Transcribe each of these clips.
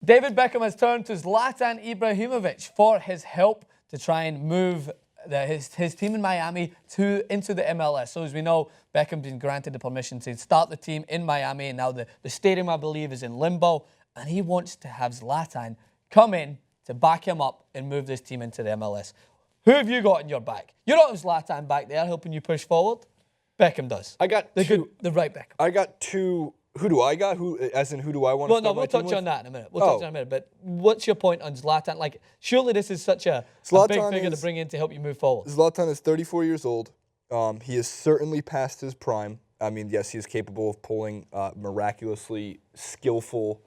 David Beckham has turned to Zlatan Ibrahimović for his help to try and move his team in Miami into the MLS. So as we know, Beckham's been granted the permission to start the team in Miami, and now the stadium, I believe, is in limbo, and he wants to have Zlatan come in to back him up and move this team into the MLS. Who have you got in your back? You don't have Zlatan back there helping you push forward. Beckham does. I got the right Beckham. I got two. Who do I got? As in who do I want to start we'll touch on that in a minute. We'll touch on that in a minute. But what's your point on Zlatan? Like, surely this is such a big figure to bring in to help you move forward. Zlatan is 34 years old. He is certainly past his prime. I mean, yes, he is capable of pulling miraculously skillful,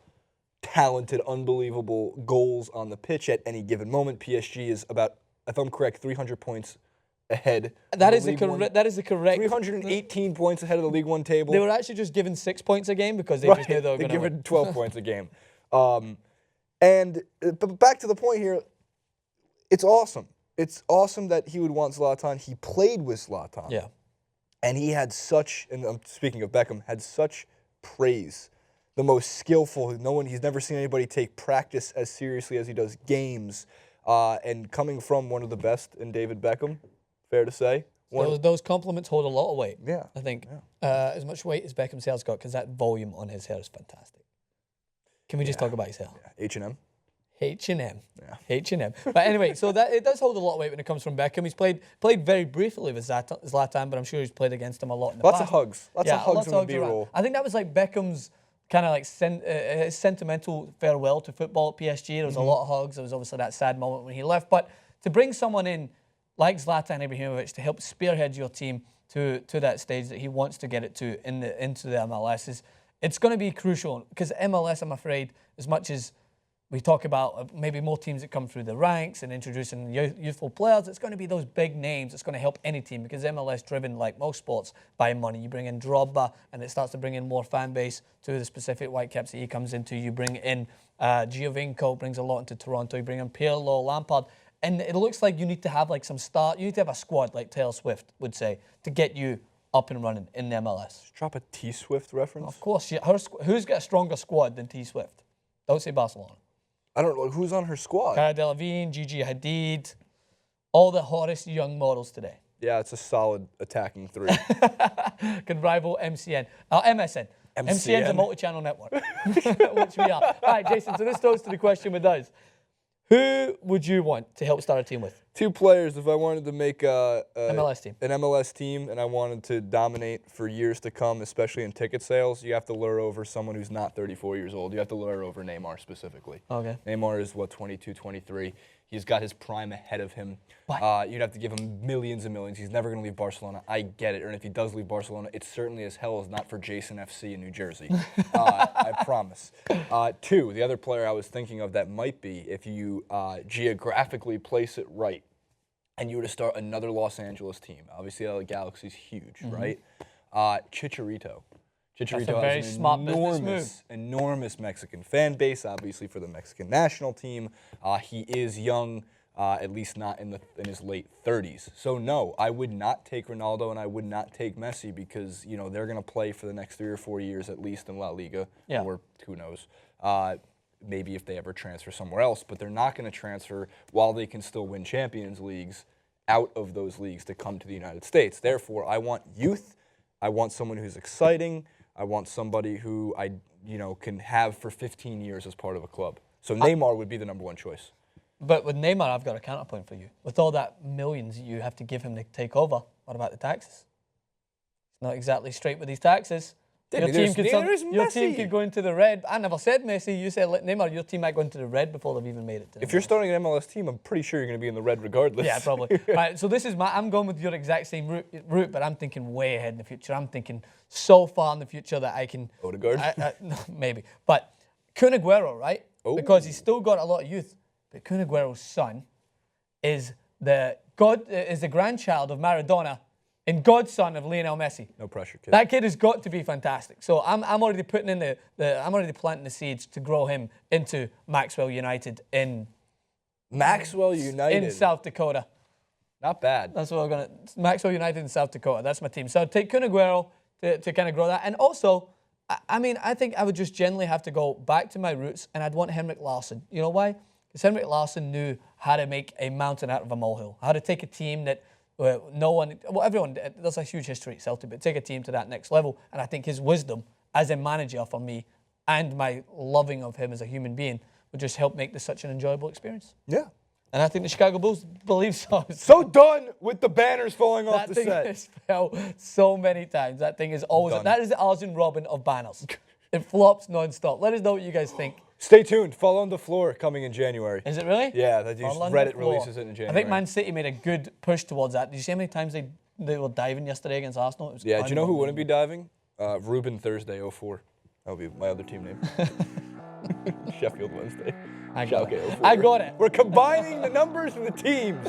talented, unbelievable goals on the pitch at any given moment. PSG is about, if I'm correct, 300 points ahead. That is the correct. 318 points ahead of the League One table. They were actually just given 6 points a game because they just knew they were going to win. 12 points a game. But back to the point here, it's awesome. It's awesome that he would want Zlatan. He played with Zlatan. Yeah. And he had such, and I'm speaking of Beckham, had such praise. The most skillful. He's never seen anybody take practice as seriously as he does games. And coming from one of the best in David Beckham, fair to say. Those compliments hold a lot of weight. Yeah. I think as much weight as Beckham's hair's got, because that volume on his hair is fantastic. Can we just talk about his hair? Yeah. H&M. H&M. Yeah. H&M. But anyway, so that it does hold a lot of weight when it comes from Beckham. He's played very briefly with Zlatan, but I'm sure he's played against him a lot in the past. Lots of hugs. Lots of hugs in the B-roll. I think that was like Beckham's kind of like sentimental farewell to football at PSG. There was a lot of hugs. There was obviously that sad moment when he left. But to bring someone in like Zlatan Ibrahimović to help spearhead your team to that stage that he wants to get it to into the MLS it's going to be crucial, because MLS, I'm afraid, as much as we talk about maybe more teams that come through the ranks and introducing youthful players, it's going to be those big names that's going to help any team, because MLS driven, like most sports, by money. You bring in Drogba and it starts to bring in more fan base to the specific Whitecaps that he comes into. You bring in Giovinco, brings a lot into Toronto. You bring in Pirlo, Lampard. And it looks like you need to have like some start. You need to have a squad, like Taylor Swift would say, to get you up and running in the MLS. Just drop a T Swift reference? Of course. Who's got a stronger squad than T Swift? Don't say Barcelona. I don't know. Who's on her squad? Cara Delevingne, Gigi Hadid, all the hottest young models today. Yeah, it's a solid attacking three. Can rival MCN. MSN. MCN's a multi-channel network, which we are. All right, Jason, so this goes to the question with us. Who would you want to help start a team with? Two players. If I wanted to make an MLS team and I wanted to dominate for years to come, especially in ticket sales, you have to lure over someone who's not 34 years old. You have to lure over Neymar specifically. Okay. Neymar is, 22, 23. He's got his prime ahead of him. What? You'd have to give him millions and millions. He's never going to leave Barcelona. I get it. And if he does leave Barcelona, it certainly as hell is not for Jason FC in New Jersey. I promise. Two, the other player I was thinking of that might be, if you geographically place it right, and you were to start another Los Angeles team. Obviously, LA Galaxy's huge, right? Chicharito. Chicharito has an enormous Mexican fan base, obviously for the Mexican national team. He is young, at least not in his late 30s. So no, I would not take Ronaldo and I would not take Messi, because they're going to play for the next 3 or 4 years at least in La Liga, or who knows. Maybe if they ever transfer somewhere else, but they're not going to transfer while they can still win Champions Leagues out of those leagues to come to the United States. Therefore, I want youth. I want someone who's exciting. I want somebody who I can have for 15 years as part of a club. So Neymar would be the #1 choice. But with Neymar, I've got a counterpoint for you. With all that millions you have to give him to take over, what about the taxes? It's not exactly straight with these taxes. Your team could go into the red. I never said Messi. You said Neymar. Your team might go into the red before they've even made it. If you're starting an MLS team, I'm pretty sure you're going to be in the red regardless. Yeah, probably. Right, so this is I'm going with your exact same route, but I'm thinking way ahead in the future. I'm thinking so far in the future that I can... Odegaard? No, maybe. But Kun Aguero, right? Oh. Because he's still got a lot of youth. But Kun Aguero's son is the grandchild of Maradona and godson of Lionel Messi. No pressure, kid. That kid has got to be fantastic. So I'm already putting in I'm already planting the seeds to grow him into Maxwell United in South Dakota. Not bad. That's what we're gonna. Maxwell United in South Dakota. That's my team. So I'll take Kun Aguero to kind of grow that, and also I mean, I think I would just generally have to go back to my roots, and I'd want Henrik Larsson. You know why? Because Henrik Larsson knew how to make a mountain out of a molehill, how to take a team that everyone, there's a huge history at Celtic, but take a team to that next level. And I think his wisdom as a manager for me and my loving of him as a human being would just help make this such an enjoyable experience. Yeah. And I think the Chicago Bulls believe so. So done with the banners falling off the set. That thing has fell so many times. That thing is always, that is the Arjen Robben of banners. It flops non-stop. Let us know what you guys think. Stay tuned. Fall on the Floor coming in January. Is it really? Yeah, Reddit releases it in January. I think Man City made a good push towards that. Did you see how many times they were diving yesterday against Arsenal? It was do you know who wouldn't be diving? Ruben Thursday 04. That would be my other team name. Sheffield Wednesday. I got it. We're combining the numbers and the teams.